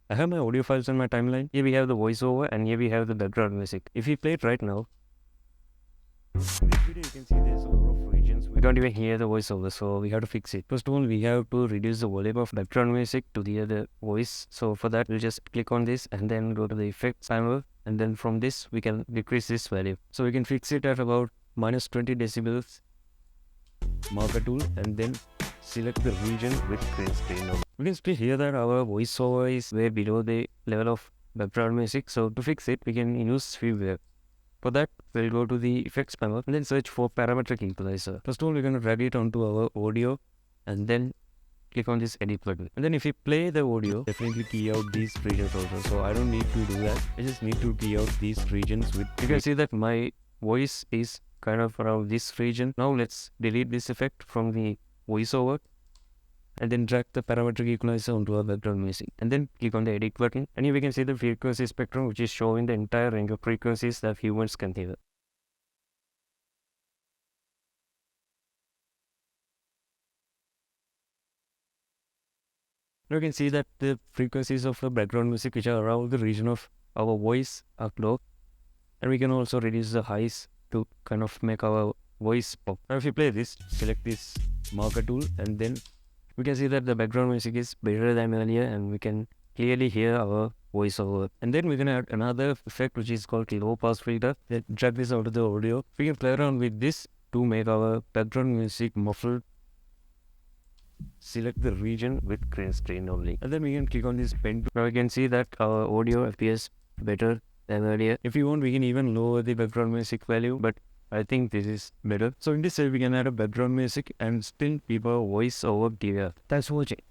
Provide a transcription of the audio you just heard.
I have my audio files on my timeline. Here we have the voiceover and here we have the background music. If we play it right now, in this video you can see there's a lot of regions. We don't even hear the voiceover, so we have to fix it. First of all, we have to reduce the volume of background music to the other voice. So for that, we'll just click on this and then go to the effects panel. And then from this, we can decrease this value. So we can fix it at about minus 20 decibels, marker tool, and then select the region with green screen. We can still hear that our voiceover is way below the level of background music. So to fix it, we can use Freeware. For that, we'll go to the effects panel and then search for parametric equalizer. First of all, we're going to drag it onto our audio and then click on this edit button. And then if we play the audio, definitely key out these regions also. So I don't need to do that. I just need to key out these regions with. You can see that my voice is kind of around this region. Now let's delete this effect from the voiceover and then drag the parametric equalizer onto our background music and then click on the edit button, and here we can see the frequency spectrum, which is showing the entire range of frequencies that humans can hear. Now you can see that the frequencies of the background music which are around the region of our voice are low, and we can also reduce the highs to kind of make our voice pop. Now if you play this, select this marker tool, and then we can see that the background music is better than earlier and we can clearly hear our voiceover. And then we can add another effect which is called low pass filter. Let's drag this out of the audio. We can play around with this to make our background music muffled. Select the region with green screen only. And then we can click on this pen tool. Now we can see that our audio appears better than earlier. If you want, we can even lower the background music value, but I think this is better. So in this way, we can add a background music and still keep our voice over clear. Thanks for watching.